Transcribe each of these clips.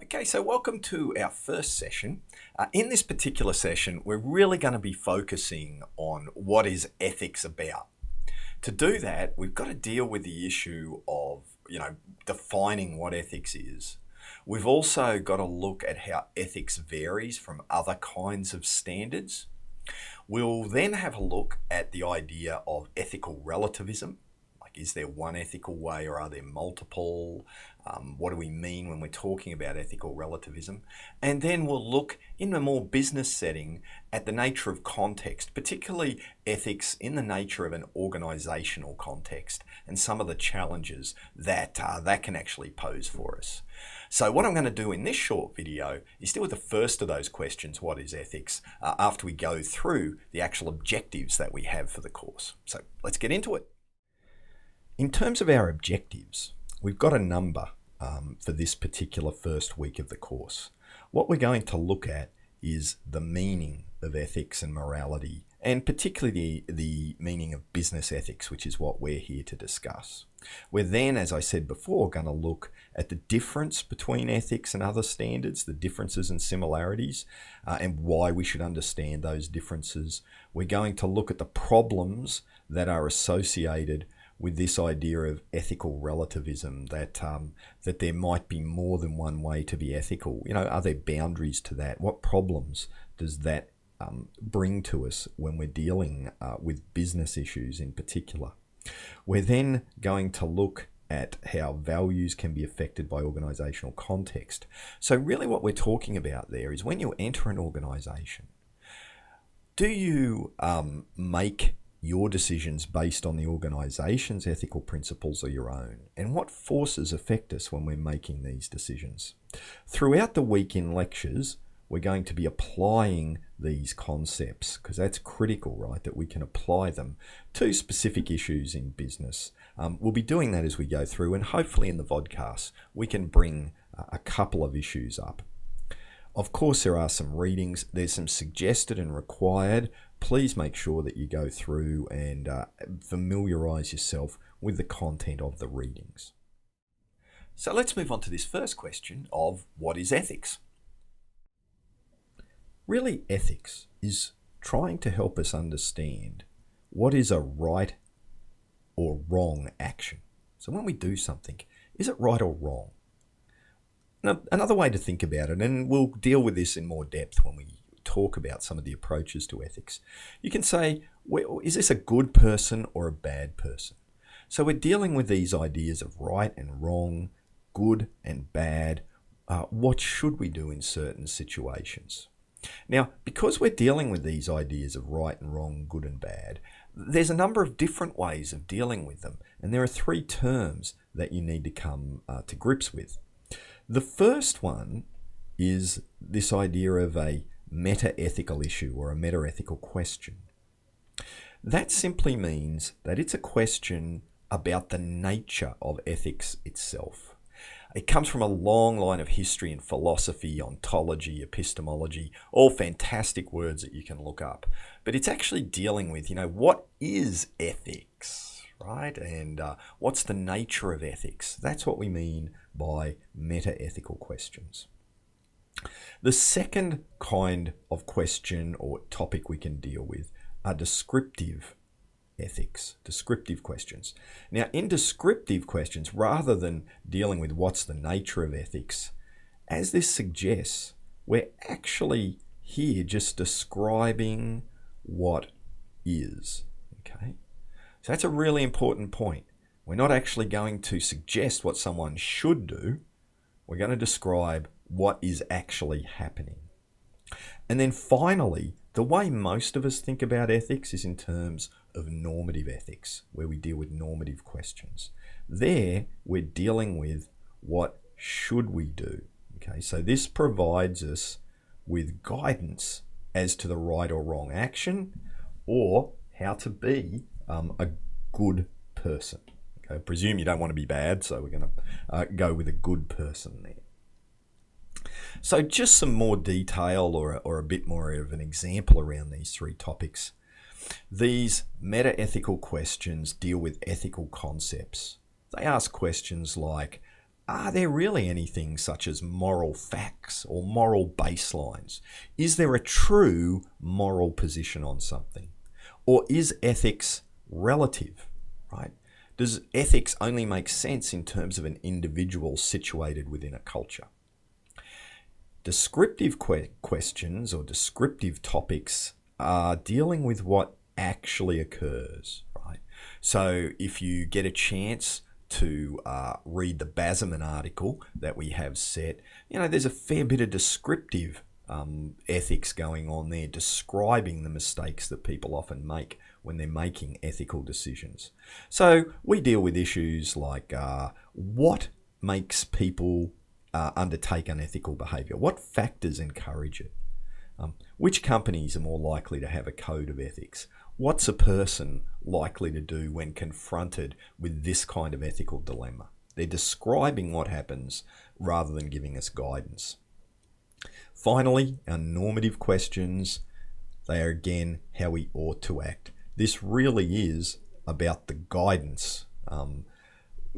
Okay, so welcome to our first session. In this particular session, we're really going to be focusing on what is ethics about. To do that, we've got to deal with the issue of, defining what ethics is. We've also got to look at how ethics varies from other kinds of standards. We'll then have a look at the idea of ethical relativism. Is there one ethical way or are there multiple? What do we mean when we're talking about ethical relativism? And then we'll look in a more business setting at the nature of context, particularly ethics in the nature of an organizational context and some of the challenges that can actually pose for us. So what I'm going to do in this short video is deal with the first of those questions, what is ethics, after we go through the actual objectives that we have for the course. So let's get into it. In terms of our objectives, we've got a number for this particular first week of the course. What we're going to look at is the meaning of ethics and morality, and particularly the meaning of business ethics, which is what we're here to discuss. We're then, as I said before, going to look at the difference between ethics and other standards, the differences and similarities, and why we should understand those differences. We're going to look at the problems that are associated with this idea of ethical relativism, that there might be more than one way to be ethical. Are there boundaries to that? What problems does that bring to us when we're dealing with business issues in particular? We're then going to look at how values can be affected by organizational context. So really what we're talking about there is when you enter an organization, do you make your decisions based on the organization's ethical principles or your own? And what forces affect us when we're making these decisions? Throughout the week in lectures, we're going to be applying these concepts because that's critical, right? That we can apply them to specific issues in business. We'll be doing that as we go through, and hopefully in the vodcast, we can bring a couple of issues up. Of course, there are some readings. There's some suggested and required. Please make sure that you go through and familiarize yourself with the content of the readings. So let's move on to this first question of what is ethics? Really, ethics is trying to help us understand what is a right or wrong action. So when we do something, is it right or wrong? Now, another way to think about it, and we'll deal with this in more depth when we talk about some of the approaches to ethics. You can say, well, is this a good person or a bad person? So we're dealing with these ideas of right and wrong, good and bad. What should we do in certain situations? Now, because we're dealing with these ideas of right and wrong, good and bad, there's a number of different ways of dealing with them. And there are three terms that you need to come to grips with. The first one is this idea of a meta-ethical issue or a meta-ethical question. That simply means that it's a question about the nature of ethics itself. It comes from a long line of history in philosophy, ontology, epistemology, all fantastic words that you can look up. But it's actually dealing with, what is ethics, right? And what's the nature of ethics? That's what we mean by meta-ethical questions. The second kind of question or topic we can deal with are descriptive ethics, descriptive questions. Now, in descriptive questions, rather than dealing with what's the nature of ethics, as this suggests, we're actually here just describing what is, okay? So that's a really important point. We're not actually going to suggest what someone should do. We're going to describe what is actually happening. And then finally, the way most of us think about ethics is in terms of normative ethics, where we deal with normative questions. There, we're dealing with what should we do. Okay, so this provides us with guidance as to the right or wrong action, or how to be a good person. Okay, I presume you don't want to be bad, so we're going to go with a good person there. So just some more detail or a bit more of an example around these three topics. These meta-ethical questions deal with ethical concepts. They ask questions like, are there really anything such as moral facts or moral baselines? Is there a true moral position on something? Or is ethics relative, right? Does ethics only make sense in terms of an individual situated within a culture? Descriptive questions or descriptive topics are dealing with what actually occurs, right? So if you get a chance to read the Basman article that we have set, there's a fair bit of descriptive ethics going on there, describing the mistakes that people often make when they're making ethical decisions. So we deal with issues like what makes people undertake unethical behaviour? What factors encourage it? Which companies are more likely to have a code of ethics? What's a person likely to do when confronted with this kind of ethical dilemma? They're describing what happens rather than giving us guidance. Finally, our normative questions, they are again how we ought to act. This really is about the guidance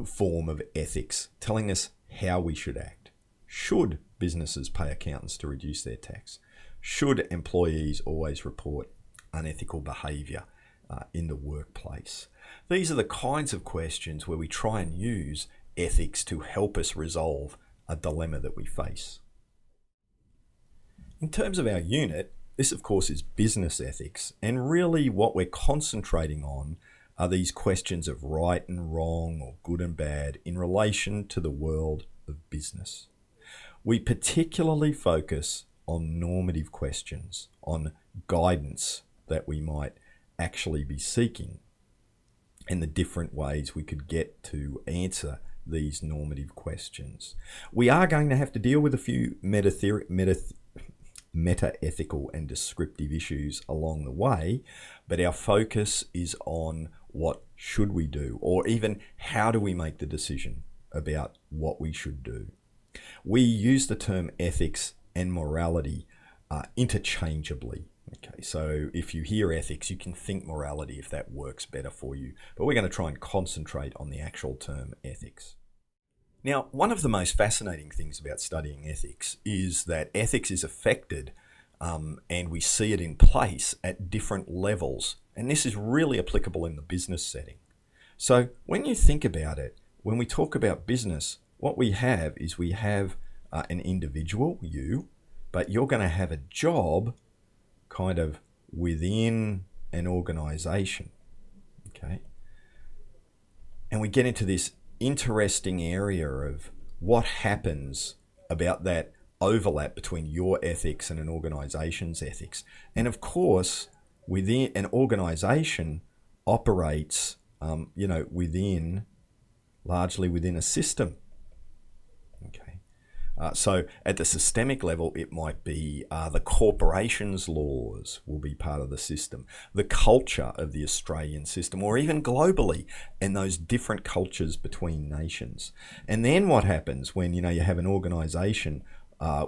form of ethics, telling us how we should act. Should businesses pay accountants to reduce their tax? Should employees always report unethical behaviour in the workplace? These are the kinds of questions where we try and use ethics to help us resolve a dilemma that we face. In terms of our unit, this of course is business ethics, and really what we're concentrating on are these questions of right and wrong or good and bad in relation to the world of business. We particularly focus on normative questions, on guidance that we might actually be seeking, and the different ways we could get to answer these normative questions. We are going to have to deal with a few meta-ethical and descriptive issues along the way, but our focus is on what should we do, or even how do we make the decision about what we should do. We use the term ethics and morality interchangeably. Okay, so if you hear ethics, you can think morality if that works better for you, but we're going to try and concentrate on the actual term ethics. Now, one of the most fascinating things about studying ethics is that ethics is affected and we see it in place at different levels, and this is really applicable in the business setting. So when you think about it, when we talk about business, what we have is we have an individual, you, but you're going to have a job kind of within an organization, okay? And we get into this interesting area of what happens about that overlap between your ethics and an organization's ethics. And of course, within an organization operates, largely within a system. Okay. So at the systemic level, it might be the corporation's laws will be part of the system, the culture of the Australian system, or even globally, and those different cultures between nations. And then what happens when you have an organisation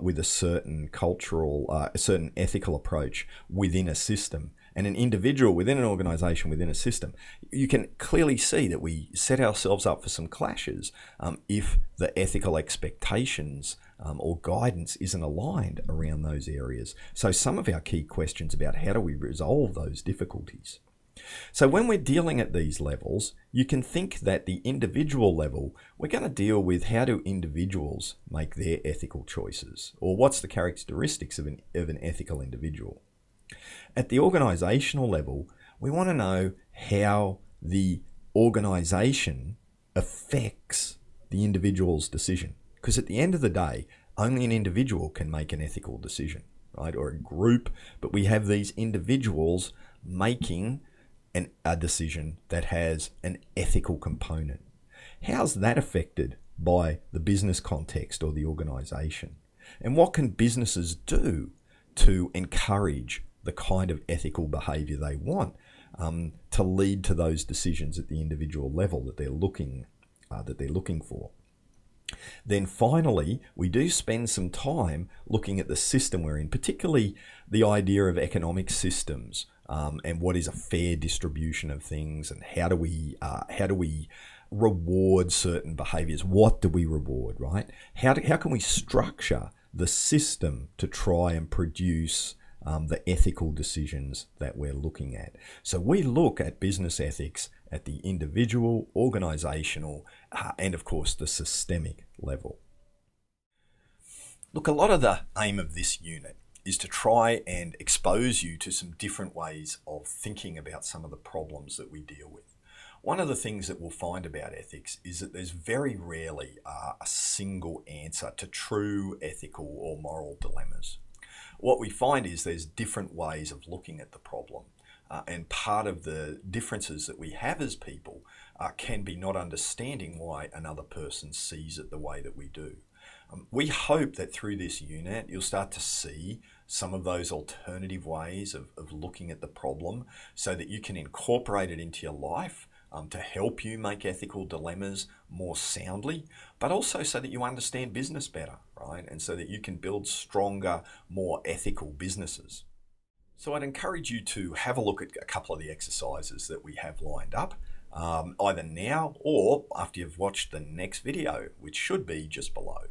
with a certain cultural, a certain ethical approach within a system, and an individual within an organisation within a system, you can clearly see that we set ourselves up for some clashes if the ethical expectations or guidance isn't aligned around those areas. So some of our key questions about how do we resolve those difficulties. So when we're dealing at these levels, you can think that the individual level, we're going to deal with how do individuals make their ethical choices, or what's the characteristics of an ethical individual. At the organisational level, we want to know how the organisation affects the individual's decision. Because at the end of the day, only an individual can make an ethical decision, right? Or a group, but we have these individuals making a decision that has an ethical component. How's that affected by the business context or the organisation? And what can businesses do to encourage the kind of ethical behaviour they want to lead to those decisions at the individual level that they're looking for? Then finally, we do spend some time looking at the system we're in, particularly the idea of economic systems and what is a fair distribution of things, and how do we reward certain behaviors. What do we reward, right? How can we structure the system to try and produce the ethical decisions that we're looking at? So we look at business ethics at the individual, organizational, and of course the systemic level. Look, a lot of the aim of this unit is to try and expose you to some different ways of thinking about some of the problems that we deal with. One of the things that we'll find about ethics is that there's very rarely a single answer to true ethical or moral dilemmas. What we find is there's different ways of looking at the problem. And part of the differences that we have as people can be not understanding why another person sees it the way that we do. We hope that through this unit, you'll start to see some of those alternative ways of looking at the problem so that you can incorporate it into your life to help you make ethical dilemmas more soundly, but also so that you understand business better, right? And so that you can build stronger, more ethical businesses. So I'd encourage you to have a look at a couple of the exercises that we have lined up, either now or after you've watched the next video, which should be just below.